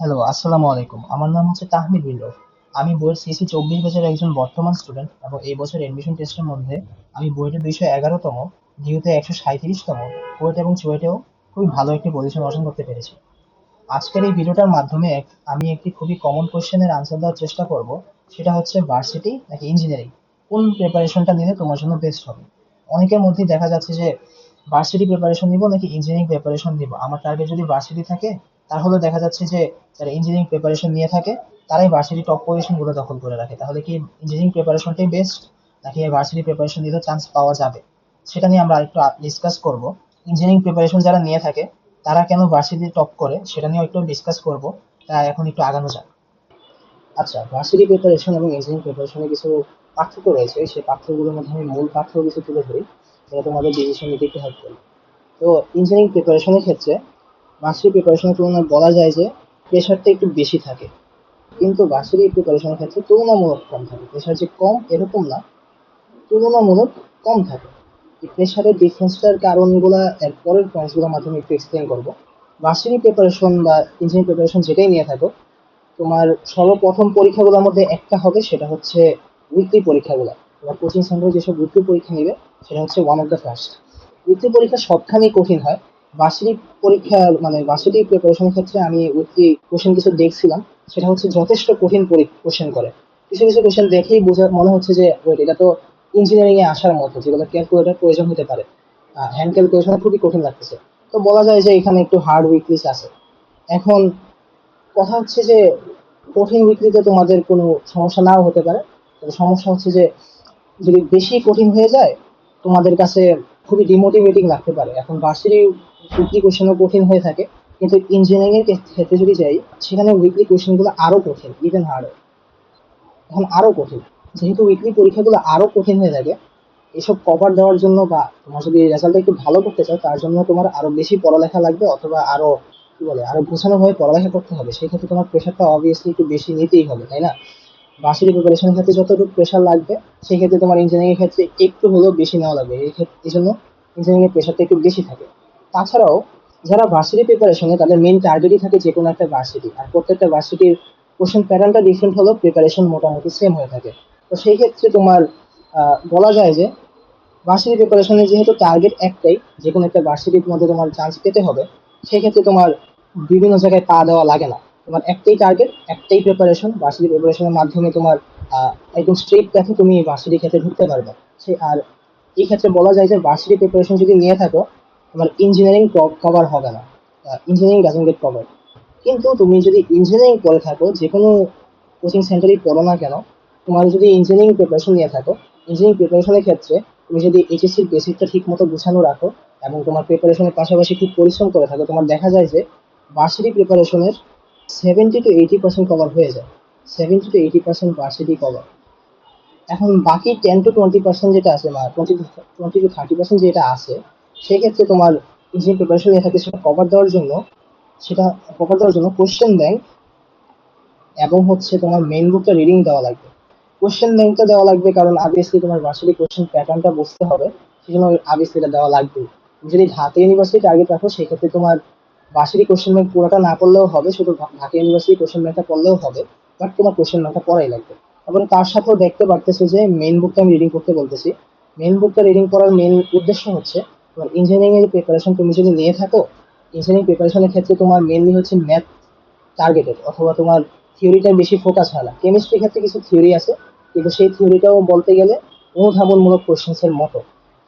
Hello, আসসালামু আলাইকুম। আমার নাম হচ্ছে তাহমিদ বিল্লাহ। আমি বইয়ের সিসি 24 ব্যাচের একজন বর্তমান স্টুডেন্ট এবং এই বছর এডমিশন টেস্টের মধ্যে আমি বুয়েটে 211তম, ডিউতে 137তম, কুয়েট এবং চুয়েটেও খুবই ভালো একটি পজিশন অর্জন করতে পেরেছি। আজকের এই ভিডিওটার মাধ্যমে আমি একটি খুবই কমন কোশ্চেনের আনসার দেওয়ার চেষ্টা করব। সেটা হচ্ছে ভার্সিটি নাকি ইঞ্জিনিয়ারিং, কোন প্রিপারেশনটা নিলে তোমার জন্য বেস্ট হবে। অনেকের মধ্যেই দেখা যাচ্ছে যে ভার্সিটি প্রিপারেশন নিব নাকি ইঞ্জিনিয়ারিং প্রিপারেশন নিব। আমার টার্গেট যদি ভার্সিটি থাকে, তাহলে দেখা যাচ্ছে যে যারা ইঞ্জিনিয়ারিং প্রিপারেশন নিয়ে থাকে তারাই ভার্সিটি টপ পজিশন গুলো দখল করে রাখে। তাহলে কি ইঞ্জিনিয়ারিং প্রিপারেশনটাই বেস্ট, নাকি ভার্সিটি প্রিপারেশন নিলে চান্স পাওয়া যাবে, সেটা নিয়ে আমরা আরেকটু ডিসকাস করব। ইঞ্জিনিয়ারিং প্রিপারেশন যারা নিয়ে থাকে তারা কেন ভার্সিটি টপ করে সেটা নিয়ে একটু ডিসকাস করব। তাই এখন একটু আগানো যাক। আচ্ছা, ভার্সিটি প্রিপারেশন এবং ইঞ্জিনিয়ারিং প্রিপারেশনে কিছু পার্থক্য রয়েছে। সেই পার্থক্যগুলোর মধ্যে আমি মূল পার্থক্য কিছু তুলে ধরি, যেটা তোমাদের ডিসিশন নিতে একটু হেল্প করবে। তো ইঞ্জিনিয়ারিং প্রিপারেশনের ক্ষেত্রে ভার্সিটি প্রিপারেশনের তুলনায় বলা যায় যে প্রেশারটা একটু বেশি থাকে, কিন্তু ভার্সিটি প্রিপারেশনের ক্ষেত্রে তুলনামূলক কম থাকে। প্রেশার যে কম এরকম না, তুলনামূলক কম থাকে। এই প্রেশারের ডিফারেন্সটার কারণগুলো এর পরের পয়েন্টসগুলোর মাধ্যমে একটু এক্সপ্লেন করবো। ভার্সিটি প্রিপারেশন বা ইঞ্জিনিয়ারিং প্রিপারেশন যেটাই নিয়ে থাকো, তোমার সর্বপ্রথম পরীক্ষাগুলোর মধ্যে একটা হবে, সেটা হচ্ছে উইকলি পরীক্ষাগুলো। তোমার কোচিং সেন্টারে যেসব উইকলি পরীক্ষা নিবে, সেটা হচ্ছে one of the first. Weekly পরীক্ষা সবখানেই কঠিন হয়। ভার্সিটি পরীক্ষা মানে ভার্সিটি প্রিপারেশনের ক্ষেত্রে আমি উইকলি কোশ্চেন কিছু দেখছিলাম, সেটা হচ্ছে যথেষ্ট কঠিন কোশ্চেন করে। কিছু কিছু কোশ্চেন দেখেই বোঝা মনে হচ্ছে যে ওয়েট, এটা তো ইঞ্জিনিয়ারিং এ আসার মতো, যেগুলো ক্যালকুলেটার প্রয়োজন হতে পারে। হ্যান্ড ক্যালকুলেশন খুবই কঠিন লাগতেছে। তো বলা যায় যে এখানে একটু হার্ড উইকলিস আছে। এখন কথা হচ্ছে যে কঠিন বিক্রিতে তোমাদের কোনো সমস্যা নাও হতে পারে, তবে সমস্যা হচ্ছে যে যদি বেশি কঠিন হয়ে যায় তোমাদের কাছে খুবই ডিমোটিভেটিং লাগতে পারে। এখন ভার্সিটি উইকলি কোশ্চেনও কঠিন হয়ে থাকে, কিন্তু ইঞ্জিনিয়ারিং এর ক্ষেত্রে যদি যাই, সেখানে উইকলি কোশ্চেন গুলো আরো কঠিন, ইভেন হার্ড। এখন আরো কঠিন, যেহেতু উইকলি পরীক্ষাগুলো আরো কঠিন হয়ে থাকে, এসব কভার দেওয়ার জন্য বা তোমার যদি রেজাল্ট একটু ভালো করতে চাও তার জন্য তোমার আরো বেশি পড়ালেখা লাগবে, অথবা আরো কি বলে আরো গোছানো ভাবে পড়ালেখা করতে হবে। সেই ক্ষেত্রে তোমার প্রেশারটা অবভিয়াসলি একটু বেশি নিতেই হবে, তাই না? ভার্সিটি প্রিপারেশনের ক্ষেত্রে যতটুকু প্রেশার লাগবে, সেই ক্ষেত্রে তোমার ইঞ্জিনিয়ারিং এর ক্ষেত্রে একটু হলেও বেশি নেওয়া লাগবে। এই জন্য ইঞ্জিনিয়ারিং এর প্রেশারটা একটু বেশি থাকে। তাছাড়াও যারা ভার্সিটি প্রিপারেশনে, তাদের মেইন টার্গেটই থাকে যে কোনো একটা ভার্সিটি, আর প্রত্যেকটা ভার্সিটির কোশ্চেন প্যাটার্নটা ডিফারেন্ট হলেও প্রিপারেশন মোটামুটি সেম হয়ে থাকে। তো সেই ক্ষেত্রে তোমার বলা যায় যে ভার্সিটি প্রিপারেশনের যেহেতু টার্গেট একটাই, যে কোনো একটা ভার্সিটির মধ্যে তোমার চান্স পেতে হবে, সেক্ষেত্রে তোমার বিভিন্ন জায়গায় পা দেওয়া লাগে না। তোমার একটাই টার্গেট, একটাই প্রিপারেশন। ভার্সিটি প্রিপারেশনের মাধ্যমে তোমার একদম স্ট্রেট প্যাথে তুমি ভার্সিটি ক্ষেত্রে ঢুকতে পারবে। আর এই ক্ষেত্রে বলা যায় যে ভার্সিটি প্রিপারেশন যদি নিয়ে থাকো, তোমার ইঞ্জিনিয়ারিং কভার হবে না। Engineering doesn't gate cover. কিন্তু তুমি যদি ইঞ্জিনিয়ারিং পড়ে থাকো, যে কোনো কোচিং সেন্টারেই পড়ো না কেন, তোমার যদি ইঞ্জিনিয়ারিং প্রিপারেশন নিয়ে থাকো, ইঞ্জিনিয়ারিং প্রিপারেশনের ক্ষেত্রে তুমি যদি এইচএসসির বেসিকটা ঠিক মতো গুছানো রাখো এবং তোমার প্রিপারেশনের পাশাপাশি খুব পরিশ্রম করে থাকো, তোমার দেখা যায় যে ভার্সিটি প্রিপারেশনের 70 to 80% কভার হয়ে যায়। 70 to 80% ভার্সিটি কভার। এখন বাকি 10 to 20% যেটা আছে, বা 20 to 30% যেটা আছে, সেক্ষেত্রে তোমার ইঞ্জিনিয়ারিং প্রিপারেশন নিয়ে থাকে, সেটা কভার দেওয়ার জন্য কোশ্চেন ব্যাংক এবং হচ্ছে তোমার মেইন বুকটা রিডিং দেওয়া লাগবে। কোশ্চেন ব্যাংকটা দেওয়া লাগবে কারণ অবভিয়াসলি তোমার ভার্সিটি কোশ্চেন প্যাটার্নটা বুঝতে হবে, সেই জন্য অবভিয়াসলি এটা দেওয়া লাগবে। তুমি যদি ঢাকা ইউনিভার্সিটি টার্গেট রাখো, সেক্ষেত্রে তোমার ভার্সিটি কোশ্চেন ব্যাংক পুরোটা না পড়লেও হবে, শুধু ঢাকা ইউনিভার্সিটি কোশ্চেন ব্যাংকটা পড়লেও হবে। বাট তোমার কোশ্চেন ব্যাংকটা পড়াই লাগবে। তারপরে তার সাথেও দেখতে পারতেছে যে মেইন বুকটা আমি রিডিং করতে বলতেছি। মেইন বুকটা রিডিং করার মেইন উদ্দেশ্য হচ্ছে, তোমার ইঞ্জিনিয়ারিং এর প্রিপারেশন তুমি যদি নিয়ে থাকো, ইঞ্জিনিয়ারিং প্রিপারেশনের ক্ষেত্রে তোমার মেইনলি হচ্ছে ম্যাথ টার্গেটেড, অথবা তোমার থিওরিটা বেশি ফোকাস হয় না। কেমিস্ট্রির ক্ষেত্রে কিছু থিওরি আছে, কিন্তু সেই থিওরিটাও বলতে গেলে অনুধাবনমূলক কোশ্চেন্স এর মতো।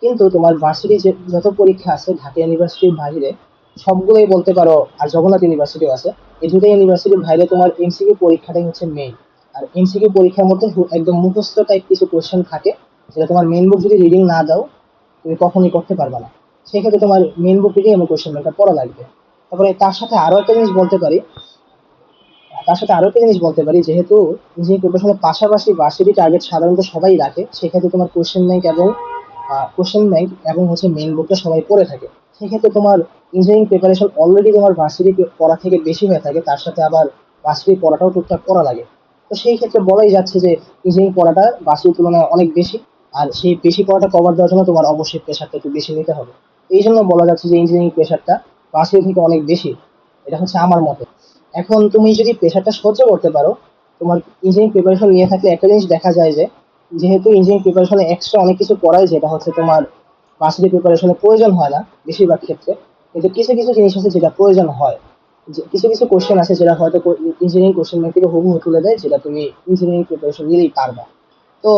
কিন্তু তোমার ভার্সিটি যত পরীক্ষা আছে ঢাকা ইউনিভার্সিটির বাইরে, সবগুলোই বলতে পারো, আর জগন্নাথ ইউনিভার্সিটিও আছে, এই দুটো ইউনিভার্সিটির বাইরে তোমার এমসিকিউ পরীক্ষাটাই হচ্ছে মেইন। আর এমসিকিউ পরীক্ষার মধ্যে একদম মুখস্থ টাইপ কিছু কোশ্চেন থাকে, যেটা তোমার মেইন বুক যদি রিডিং না দাও তুমি কখনই করতে পারবে না। সেক্ষেত্রে তোমার মেইন বুক রিডিং এবং কোশ্চেন ব্যাংকটা পড়া লাগবে। তারপরে তার সাথে আরো একটা জিনিস বলতে পারি, যেহেতু ইঞ্জিনিয়ারিং প্রিপারেশনের পাশাপাশি ভার্সিটি টার্গেট সাধারণত সবাই রাখে, সেক্ষেত্রে তোমার কোশ্চেন ব্যাংক এবং হচ্ছে মেইন বুকটা সবাই পড়ে থাকে। সেক্ষেত্রে তোমার ইঞ্জিনিয়ারিং প্রিপারেশন অলরেডি তোমার ভার্সিটি পড়া থেকে বেশি হয়ে থাকে, তার সাথে আবার ভার্সিটি পড়াটাও টুকটাক করা লাগে। তো সেই ক্ষেত্রে বলাই যাচ্ছে যে ইঞ্জিনিয়ারিং পড়াটা ভার্সিটির তুলনায় অনেক বেশি। আর সেই বেশি পড়াটা কভার দেওয়ার জন্য তোমার অবশ্যই প্রেশারটা একটু বেশি নিতে হবে। এই জন্য বলা যাচ্ছে যে ইঞ্জিনিয়ারিং প্রেশারটা ভার্সিটি থেকে অনেক বেশি। এটা হচ্ছে আমার মতে। এখন তুমি যদি প্রেশারটা সহ্য করতে পারো, তোমার ইঞ্জিনিয়ারিং প্রিপারেশন নিয়ে থাকলে একটা জিনিস দেখা যায় যে, যেহেতু ইঞ্জিনিয়ারিং প্রিপারেশনে এক্সট্রা অনেক কিছু পড়ায়, যেটা হচ্ছে তোমার ভার্সিটি প্রিপারেশনে প্রয়োজন হয় না বেশিরভাগ ক্ষেত্রে, কিন্তু কিছু কিছু জিনিস আছে যেটা প্রয়োজন হয়। যে কিছু কিছু কোশ্চেন আছে যেটা হয়তো ইঞ্জিনিয়ারিং কোশ্চেন ব্যাংক থেকে হুবহু তুলে দেয়, যেটা তুমি ইঞ্জিনিয়ারিং প্রিপারেশন নিলেই পারবা। তো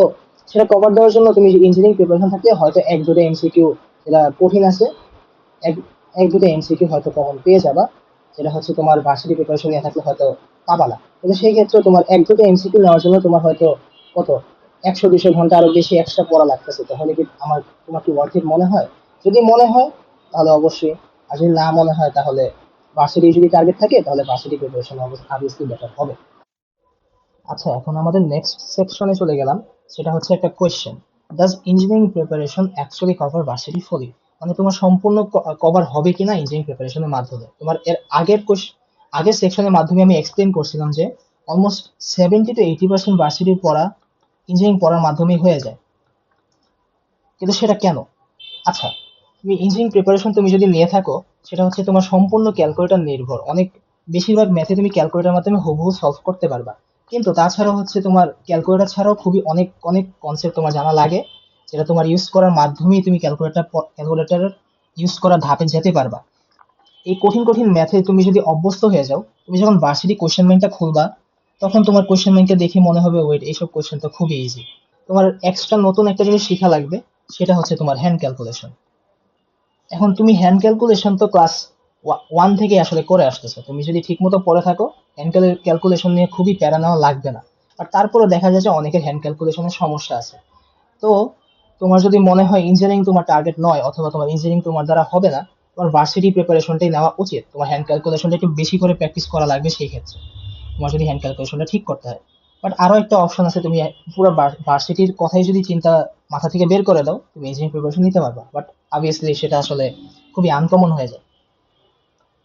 সেটা কভার দেওয়ার জন্য তুমি ইঞ্জিনিয়ারিং প্রিপারেশন থাকলে হয়তো এক দুটো এমসিকিউ যেটা কঠিন আছে, এক এক দুটো এমসিকিউ হয়তো কমন পেয়ে যাবা, যেটা হচ্ছে তোমার ভার্সিটি প্রিপারেশন নিয়ে থাকলে হয়তো পাবা না। কিন্তু সেই ক্ষেত্রে তোমার এক দুটো এমসিকিউ নেওয়ার জন্য তোমার হয়তো কত 100-200 ঘন্টা আরো বেশি এক্সট্রা পড়া লাগতেছে। তাহলে কি তোমার কি ওয়ার্থ ইট মনে হয়? যদি মনে হয় তাহলে অবশ্যই, আর যদি না মনে হয় তাহলে ভার্সিটি যদি টার্গেট থাকে তাহলে ভার্সিটি প্রিপারেশন অবভিয়াসলি বেটার হবে। আচ্ছা, এখন আমাদের নেক্সট সেকশনে চলে গেলাম। সেটা হচ্ছে একটা question: does engineering preparation actually cover varsity fully? মানে তোমার সম্পূর্ণ কভার হবে কিনা ইঞ্জিনিয়ারিং প্রিপারেশনের মাধ্যমে। তোমার এর আগের সেকশনের মাধ্যমে আমি এক্সপ্লেন করছিলাম যে অলমোস্ট 70-80% ভার্সিটির পড়া ইঞ্জিনিয়ারিং পড়ার মাধ্যমেই হয়ে যায়। কিন্তু সেটা কেন? আচ্ছা, তুমি ইঞ্জিনিয়ারিং প্রিপারেশন তুমি যদি নিয়ে থাকো, সেটা হচ্ছে তোমার সম্পূর্ণ ক্যালকুলেটর নির্ভর। বেশিরভাগ ম্যাথে তুমি ক্যালকুলেটর মাধ্যমে হুবহু সলভ করতে পারবা, কিন্তু তাছাড়াও হচ্ছে তোমার ক্যালকুলেটর ছাড়াও খুবই অনেক অনেক কনসেপ্ট তোমার জানা লাগে, যেটা তোমার ইউজ করার মাধ্যমেই তুমি ক্যালকুলেটর ইউজ করার ধাপে যেতে পারবা। এই কঠিন কঠিন ম্যাথে তুমি যদি অভ্যস্ত হয়ে যাও, তুমি যখন ভার্সিটি কোশ্চেন ব্যাংকটা খুলবা, তখন তোমার কোশ্চেন ব্যাংকে দেখে মনে হবে ওয়েট, এইসব কোশ্চেন তো খুবই ইজি। তোমার এক্সট্রা নতুন একটা জিনিস শেখা লাগবে, সেটা হচ্ছে তোমার হ্যান্ড ক্যালকুলেশন। এখন তুমি হ্যান্ড ক্যালকুলেশন তো ক্লাস 1 থেকে আসলে করে আসতেছো, তুমি যদি ঠিক মতো পড়ে থাকো হ্যান্ড ক্যালকুলেশন নিয়ে খুবই প্যারা নেওয়া লাগবে না। আর তারপরে দেখা যায় যে অনেকের হ্যান্ড ক্যালকুলেশনের সমস্যা আছে। তো তোমার যদি মনে হয় ইঞ্জিনিয়ারিং তোমার টার্গেট নয়, অথবা তোমার ইঞ্জিনিয়ারিং তোমার দ্বারা হবে না, তোমার ভার্সিটি প্রিপারেশনটাই নেওয়া উচিত। তোমার হ্যান্ড ক্যালকুলেশনটা একটু বেশি করে প্র্যাকটিস করা লাগবে সেই ক্ষেত্রে, তোমার যদি হ্যান্ড ক্যালকুলেশনটা ঠিক করতে হয়। বাট আরো একটা অপশন আছে, তুমি পুরো ভার্সিটির কথাই যদি চিন্তা মাথা থেকে বের করে দাও, তুমি ইঞ্জিনিয়ারিং প্রিপারেশন নিতে পারবা, বাট অবভিয়াসলি সেটা আসলে খুবই আনকমন হয়ে যায়।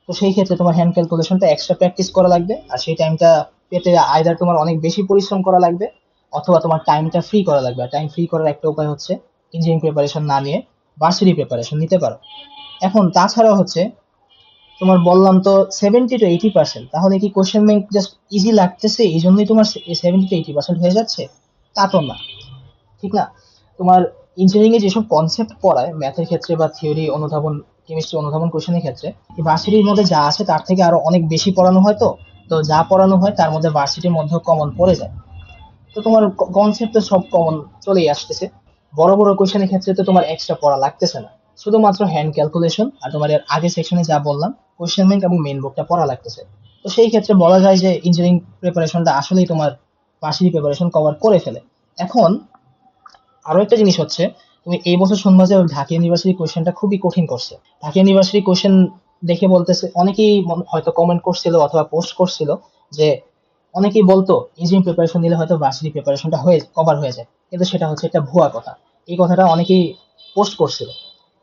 তো সেই ক্ষেত্রে তোমার হ্যান্ড ক্যালকুলেশনটা এক্সট্রা প্র্যাকটিস করা লাগবে, আর সেই টাইমটা পেতে আইদার তোমার অনেক বেশি পরিশ্রম করা লাগবে, অথবা তোমার টাইমটা ফ্রি করা লাগবে। আর টাইম ফ্রি করার একটা উপায় হচ্ছে ইঞ্জিনিয়ারিং প্রিপারেশন না নিয়ে ভার্সিটি প্রিপারেশন নিতে পারো। এখন তাছাড়া হচ্ছে, তোমার বললাম তো 70-80%, তাহলে কি কোশ্চেন ব্যাংক জাস্ট ইজি লাগতেছে এই জন্যই তোমার 70-80% হয়ে যাচ্ছে? তা তো না, ঠিক না? তোমার ইঞ্জিনিয়ারিং এ যেসব কনসেপ্ট পড়ায় ম্যাথের ক্ষেত্রে বা থিওরি অনুধাবন, কেমিস্ট্রি অনুধাবন কোশ্চেনের ক্ষেত্রে, এই ভার্সিটির মধ্যে যা আছে তার থেকে আরো অনেক বেশি পড়ানো হয়। তো তো যা পড়ানো হয় তার মধ্যে ভার্সিটির মধ্যেও কমন পড়ে যায়। তো তোমার কনসেপ্ট তো সব কমন চলেই আসতেছে। বড় বড় কোশ্চেনের ক্ষেত্রে তো তোমার এক্সট্রা পড়া লাগতেছে না, শুধুমাত্র হ্যান্ড ক্যালকুলেশন আর তোমার এর আগের সেকশনে যা বললাম কোশ্চেন ব্যাংক এবং মেইন বুকটা পড়া লাগতেছে। তো সেই ক্ষেত্রে বলা যায় যে ইঞ্জিনিয়ারিং প্রিপারেশনটা আসলেই তোমার ভার্সিটি প্রিপারেশন কভার করে ফেলে। এখন আরো একটা জিনিস হচ্ছে, তুমি এই বছর শুনবা যে ঢাকা ইউনিভার্সিটি কোশ্চেনটা খুবই কঠিন করছে। ঢাকা ইউনিভার্সিটি কোশ্চেন দেখে বলতেছে, অনেকেই হয়তো কমেন্ট করছিল অথবা পোস্ট করছিল যে, অনেকেই বলতো ইঞ্জিনিয়ারিং প্রিপারেশন নিলে হয়তো ভার্সিটি প্রিপারেশনটা হয়ে কভার হয়ে যায়, কিন্তু সেটা হচ্ছে একটা ভুয়া কথা। এই কথাটা অনেকেই পোস্ট করছিল,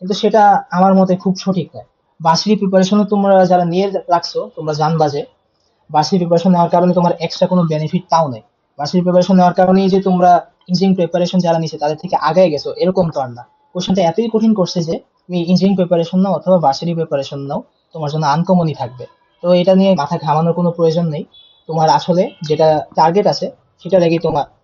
কিন্তু সেটা আমার মতে খুব সঠিক নয়। ভার্সিটি প্রিপারেশনও তোমরা যারা নিয়ে রাখছো, তোমরা জানবা যে ভার্সিটি প্রিপারেশন নেওয়ার কারণে তোমার এক্সট্রা কোনো বেনিফিট পাও নাই। ভার্সিটি প্রিপারেশন নেওয়ার কারণেই যে তোমরা ইঞ্জিনিয়ারিং প্রিপারেশন যারা নিছে তাদের থেকে আগায় গেছো, এরকম তো আর না। কোশ্চেনটা এতই কঠিন করছে যে তুমি ইঞ্জিনিয়ারিং প্রিপারেশন নাও অথবা ভার্সিটি প্রিপারেশন নাও, তোমার জন্য আনকমনই থাকবে। তো এটা নিয়ে মাথা ঘামানোর কোনো প্রয়োজন নেই। তোমার আসলে যেটা টার্গেট আছে সেটা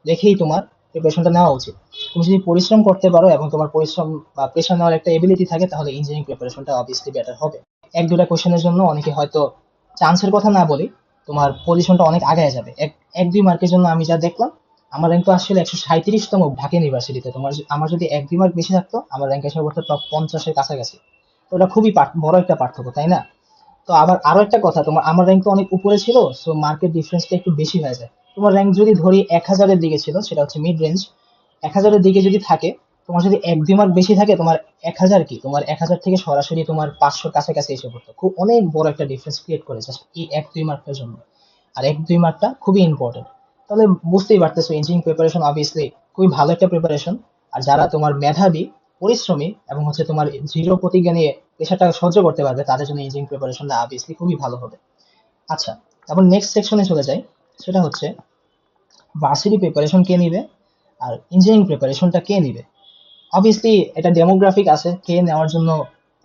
রেখেই তোমার প্রিপারেশনটা নেওয়া উচিত। তুমি যদি পরিশ্রম করতে পারো এবং তোমার পরিশ্রম বা প্রেশার নেওয়ার একটা এবিলিটি থাকে, তাহলে ইঞ্জিনিয়ারিং প্রিপারেশনটা অবভিয়াসলি বেটার হবে। এক দুটা কোশ্চেনের জন্য অনেকে হয়তো, চান্সের কথা না বলি, তোমার পজিশনটা অনেক আগায় যাবে। এক এক দুই মার্কের জন্য আমি যা দেখলাম, আমার র্যাঙ্ক তো আসলে 137তম ঢাকা ইউনিভার্সিটিতে। আমার যদি এক দুই মার্ক বেশি থাকতো, আমার র্যাঙ্ক এসে পড়তো টপ 50-এর কাছাকাছি। তো ওটা খুবই বড় একটা পার্থক্য, তাই না? তো আবার আরো একটা কথা, আমার র্যাঙ্ক তো অনেক উপরে ছিল, সো মার্কেট ডিফারেন্সটা একটু বেশি হয়ে যায়। তোমার র্যাঙ্ক যদি ধরি 1000-এর দিকে ছিল, সেটা হচ্ছে মিড রেঞ্জ, 1000-এর দিকে যদি থাকে, তোমার যদি এক দুই মার্ক বেশি থাকে, তোমার 1000 কি, তোমার 1000 থেকে সরাসরি তোমার 500 কাছাকাছি এসে পড়তো। খুব অনেক বড় একটা ডিফারেন্স ক্রিয়েট করে জাস্ট এই এক দুই মার্কের জন্য। আর এক দুই মার্কটা খুবই ইম্পর্টেন্ট। তাহলে বুঝতেই পারতেছো ইঞ্জিনিয়ারিং প্রিপারেশন অবভিয়াসলি খুবই ভালো একটা প্রিপারেশন। আর যারা তোমার মেধাবী, পরিশ্রমী এবং হচ্ছে তোমার দৃঢ় প্রতিজ্ঞা নিয়ে পেশাটা সহ্য করতে পারবে, তাদের জন্য ইঞ্জিনিয়ারিং প্রিপারেশনটা অবভিয়াসলি খুবই ভালো হবে। আচ্ছা, এখন নেক্সট সেকশনে চলে যাই। সেটা হচ্ছে ভার্সিটি প্রিপারেশন কে নিবে আর ইঞ্জিনিয়ারিং প্রিপারেশনটা কে নিবে। অবভিয়াসলি এটা ডেমোগ্রাফিক আছে, কে নেওয়ার জন্য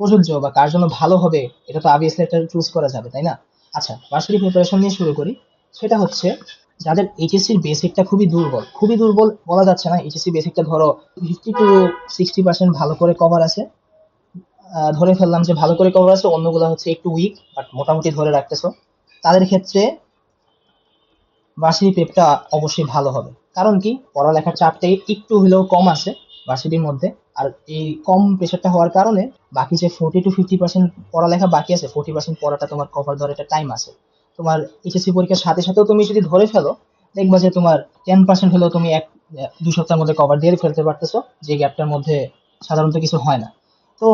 প্রযোজ্য বা কার জন্য ভালো হবে, এটা তো অবভিয়াসলি একটা চুজ করা যাবে, তাই না? আচ্ছা, ভার্সিটি প্রিপারেশন নিয়ে শুরু করি। সেটা হচ্ছে যাদের এইচএসসির বেসিকটা খুবই দুর্বল, খুবই দুর্বল বলা যাচ্ছে না, এইচএসসি বেসিকটা ধরো 50 to 60% ভালো করে কভার আছে, ধরে ফেললাম যে ভালো করে কভার আছে, অন্যগুলো হচ্ছে একটু উইক বাট মোটামুটি ধরে রাখতেছো, তাদের ক্ষেত্রে ভার্সিটি প্রেপটা অবশ্যই ভালো হবে। কারণ কি, পড়ালেখার চাপটা একটু হলেও কম আছে ভার্সিটির মধ্যে। আর এই কম প্রেশারটা হওয়ার কারণে বাকি যে 40 to 50% পড়ালেখা বাকি আছে, 40% পড়াটা তোমার কভার ধরে একটা টাইম আছে। তোমার এইচএসসি পরীক্ষার সাথে সাথেও তুমি যদি ধরে ফেলো, দেখবা যে তোমার 10% হলেও তুমি 2 সপ্তাহের মধ্যে কভার দিয়ে ফেলতে পারতেছো, যে গ্যাপটার মধ্যে সাধারণত কিছু হয় না। তো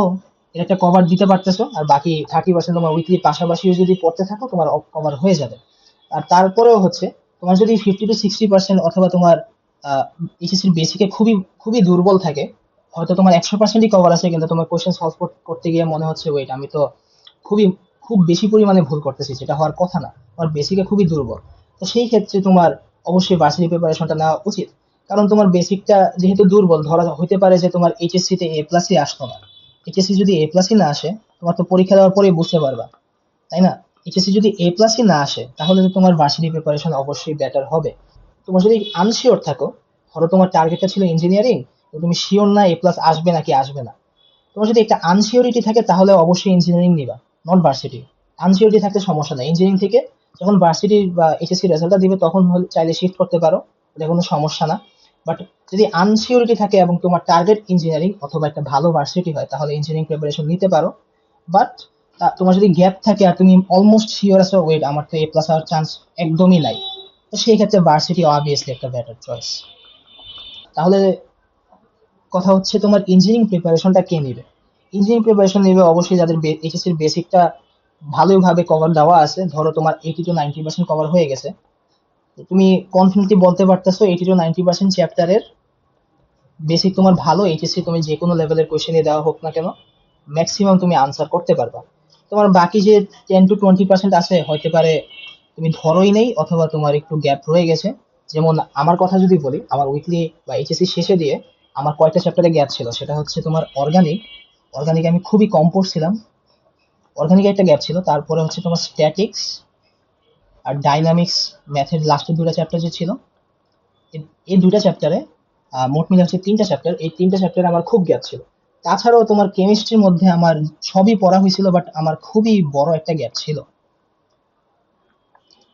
এটা একটা কভার দিতে পারতেছো, আর বাকি 30% তোমার উইকলি পাশাপাশিও যদি পড়তে থাকো তোমার কভার হয়ে যাবে। আর তারপরেও হচ্ছে তোমার যদি 50 to 60% অথবা তোমার এইচএসসির বেসিকে খুবই খুবই দুর্বল থাকে, হয়তো তোমার 100%ই কভার আছে কিন্তু তোমার কোশ্চেন সলভ করতে গিয়ে মনে হচ্ছে ওয়েট আমি তো খুবই খুব বেশি পরিমাণে ভুল করতেছি, যেটা হওয়ার কথা না, তোমার বেসিকে খুবই দুর্বল। তো সেই ক্ষেত্রে তোমার অবশ্যই ভার্সিটি প্রিপারেশনটা নেওয়া উচিত। কারণ তোমার বেসিকটা যেহেতু দুর্বল, ধরা হইতে পারে যে তোমার এইচএসসি তে এ প্লাসই আসতো না। এইচএসসি যদি এ প্লাসই না আসে, তোমার তো পরীক্ষা দেওয়ার পরেই বুঝতে পারবা, তাই না? এইচএসসি যদি এ প্লাসই না আসে তাহলে তো তোমার ভার্সিটি প্রিপারেশন অবশ্যই বেটার হবে। তোমার যদি আনসিওর থাকো, ধরো তোমার টার্গেটটা ছিল ইঞ্জিনিয়ারিং, তো তুমি শিওর না এ প্লাস আসবে নাকি আসবে না, তোমার যদি একটা আনসিওরিটি থাকে তাহলে অবশ্যই ইঞ্জিনিয়ারিং নিবা, নট ভার্সিটি। আনসিওরিটি থাকতে সমস্যা নাই, ইঞ্জিনিয়ারিং থেকে যখন ভার্সিটি বা এইচএসসি রেজাল্টটা দিবে তখন চাইলে শিফট করতে পারো, এটা কোনো সমস্যা না। বাট যদি আনসিওরিটি থাকে এবং তোমার টার্গেট ইঞ্জিনিয়ারিং অথবা একটা ভালো ভার্সিটি হয় তাহলে ইঞ্জিনিয়ারিং প্রিপারেশন নিতে পারো। বাট তোমার যদি গ্যাপ থাকে আর তুমি অলমোস্ট শিওর আছো ওয়েট আমার তো এ প্লাস হওয়ার চান্স একদমই নাই, তো সেই ক্ষেত্রে ভার্সিটি অবভিয়াসলি একটা বেটার চয়েস। তাহলে কথা হচ্ছে তোমার ইঞ্জিনিয়ারিং প্রিপারেশনটা কে নেবে? ইঞ্জিনিয়ারিং প্রিপারেশন নেবে অবশ্যই যাদের এইচএসসির বেসিকটা ভালোভাবে কভার দেওয়া আছে, ধরো তোমার 80 to 90% কভার হয়ে গেছে, তো তুমি কনফিডেন্টলি বলতে পারতেছো 80 to 90% চ্যাপ্টারের বেসিক তোমার ভালো, এইচএসসি তুমি যে কোনো লেভেলের কোশ্চেনই দেওয়া হোক না কেন ম্যাক্সিমাম তুমি আনসার করতে পারবা। তোমার বাকি যে 10 to 20% আছে হইতে পারে তুমি ধরোই নেই অথবা তোমার একটু গ্যাপ রয়ে গেছে। যেমন আমার কথা যদি বলি, আমার উইকলি বা এইচএসসি শেষে দিয়ে আমার কয়েকটা চ্যাপ্টারে গ্যাপ ছিল, সেটা হচ্ছে তোমার অর্গানিক। অর্গানিক আমি খুবই কম পড়ছিলাম, অর্গানিক একটা গ্যাপ ছিল। তারপরে হচ্ছে তোমার স্ট্যাটিক্স আর ডাইনামিক্স, ম্যাথের লাস্টের দুটো চ্যাপ্টার যে ছিল, এই দুইটা চ্যাপ্টারে মোট মিলে হচ্ছে 3টা চ্যাপ্টার, এই 3টা চ্যাপ্টারে আমার খুব গ্যাপ ছিল। তাছাড়াও তোমার কেমিস্ট্রির মধ্যে আমার সবই পড়া হয়েছিল বাট আমার খুবই বড় একটা গ্যাপ ছিল,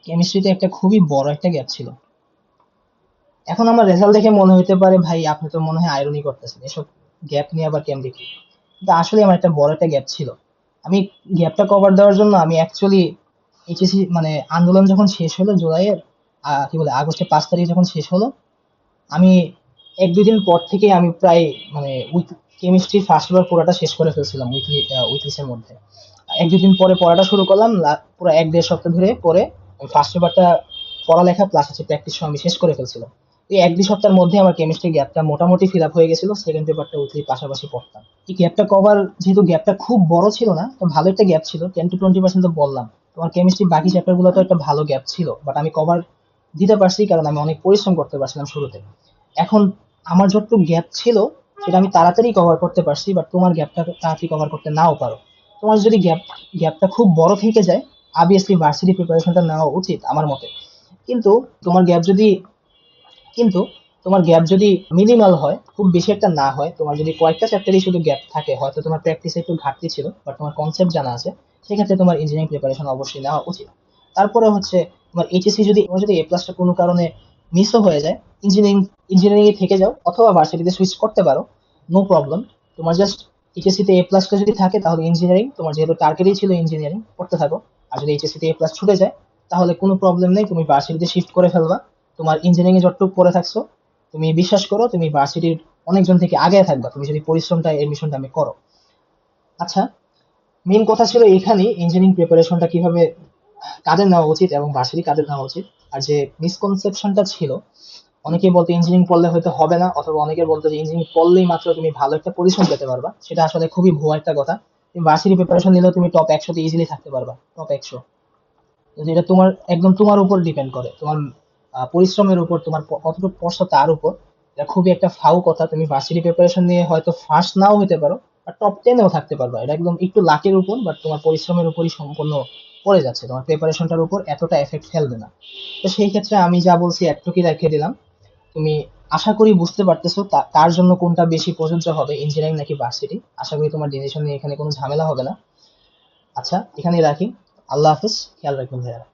কেমিস্ট্রিতে একটা খুবই বড় একটা গ্যাপ ছিল। এখন আমার রেজাল্ট দেখে মনে হইতে পারে ভাই আপনি তো মনে হয় আইরনি করতেছেন, এসব গ্যাপ নিয়ে আবার কেমন দেখি, কিন্তু আসলে আমার একটা বড় একটা গ্যাপ ছিল। আমি গ্যাপটা কভার দেওয়ার জন্য আমি অ্যাকচুয়ালি এইচএসসি মানে আন্দোলন যখন শেষ হলো জুলাইয়ের, কি বলে আগস্টের 5 তারিখ যখন শেষ হলো, আমি 1-2 দিন পর থেকে আমি প্রায় মানে উইক কেমিস্ট্রি ফার্স্ট পেপার পুরোটা শেষ করে ফেলছিলাম উইকলিসের মধ্যে। 1-2 দিন পরে পড়াটা শুরু করলাম, পুরো 1-1.5 সপ্তাহ ধরে পরে ফার্স্ট পেপারটা পড়ালেখা প্লাস হচ্ছে প্র্যাকটিস সহ আমি শেষ করে ফেলছিলাম। এই 1-2 সপ্তাহের মধ্যে আমার কেমিস্ট্রি গ্যাপটা মোটামুটি ফিল আপ হয়ে গেছিল, সেকেন্ড পেপারটা উইকলি পাশাপাশি পড়তাম। এই গ্যাপটা কভার, যেহেতু গ্যাপটা খুব বড় ছিল না, তো ভালো একটা গ্যাপ ছিল, 10 to 20% তো বললাম। তোমার কেমিস্ট্রি বাকি চ্যাপ্টার গুলো তো একটা ভালো গ্যাপ ছিল বাট আমি কভার দিতে পারছি কারণ আমি অনেক পরিশ্রম করতে পারছিলাম শুরুতে। এখন আমার যতটুকু গ্যাপ ছিল সেটা আমি তাড়াতাড়ি কভার করতে পারছি, বাট তোমার গ্যাপটা তাড়াতাড়ি কভার করতে নাও পারো। তোমার যদি গ্যাপটা খুব বড় থেকে যায়, অবভিয়াসলি ভার্সিটি প্রিপারেশনটা নেওয়া উচিত আমার মতে। কিন্তু তোমার গ্যাপ যদি কিন্তু তোমার গ্যাপ যদি মিনিমাল হয়, খুব বেশি একটা না হয়, তোমার যদি কয়েকটা চ্যাপ্টারই শুধু গ্যাপ থাকে, হয়তো তোমার প্র্যাকটিসে একটু ঘাটতি ছিল বাট তোমার কনসেপ্ট জানা আছে, সেক্ষেত্রে তোমার ইঞ্জিনিয়ারিং প্রিপারেশন অবশ্যই নেওয়া উচিত। তারপরে হচ্ছে তোমার এইচএসসি যদি তোমার যদি এ প্লাসটা কোনো কারণে মিসও হয়ে যায়, ইঞ্জিনিয়ারিং ইঞ্জিনিয়ারিং এ থেকে যাও অথবা ভার্সিটিতে সুইচ করতে পারো, নো প্রবলেম। তোমার জাস্ট এইচএসসি তে এ প্লাসটা যদি থাকে তাহলে ইঞ্জিনিয়ারিং তোমার যেহেতু টার্গেটই ছিল ইঞ্জিনিয়ারিং পড়তে থাকো। আর যদি এইচএসসি তে এ প্লাস ছুটে যায় তাহলে কোনো প্রবলেম নেই, তুমি ভার্সিটিতে শিফট করে ফেলবা। তোমার ইঞ্জিনিয়ারিং এ যতটুকু পড়ে থাকছো, তুমি বিশ্বাস করো তুমি ভার্সিটির অনেকজন থেকে আগে থাকবা তুমি যদি পরিশ্রমটা এডমিশনটা আমি করো। আচ্ছা, মেইন কথা ছিল এখানেই ইঞ্জিনিয়ারিং প্রিপারেশনটা কিভাবে কাদের নেওয়া উচিত এবং ভার্সিটি কাদের নেওয়া উচিত। আর যে মিসকনসেপশনটা ছিল, অনেকেই বলতো ইঞ্জিনিয়ারিং পড়লে হয়তো হবে না, অথবা অনেকে বলতো যে ইঞ্জিনিয়ারিং পড়লেই মাত্র তুমি ভালো একটা পজিশন পেতে পারবা, সেটা আসলে খুবই ভুয়া একটা কথা। তুমি ভার্সিটি প্রিপারেশন নিলেও তুমি টপ 100-তে ইজিলি থাকতে পারবা, টপ 100। কিন্তু এটা তোমার একদম তোমার উপর ডিপেন্ড করে, তোমার পরিশ্রমের উপর, তোমার কতটুকু পড়ছো তার উপর। এটা খুবই একটা ফাউ কথা, তুমি ভার্সিটি প্রিপারেশন নিয়ে হয়তো ফার্স্ট নাও হতে পারো আর টপ 10-এও থাকতে পারবা, এটা একদম একটু লাকের উপর বাট তোমার পরিশ্রমের উপরই সম্পূর্ণ পড়ে যাচ্ছে, তোমার প্রিপারেশনটার উপর এতটা এফেক্ট ফেলবে না। তো সেই ক্ষেত্রে আমি যা বলছি একটুকুই রেখে দিলাম। তুমি আশা করি বুঝতে পারতেছো কার জন্য কোনটা বেশি প্রযোজ্য হবে, ইঞ্জিনিয়ারিং নাকি ভার্সিটি। আশা করি তোমার ডিসিশন নিয়ে এখানে কোনো ঝামেলা হবে না। আচ্ছা, এখানেই রাখি। আল্লাহ হাফেজ, খেয়াল রাখবেন ভাইয়া।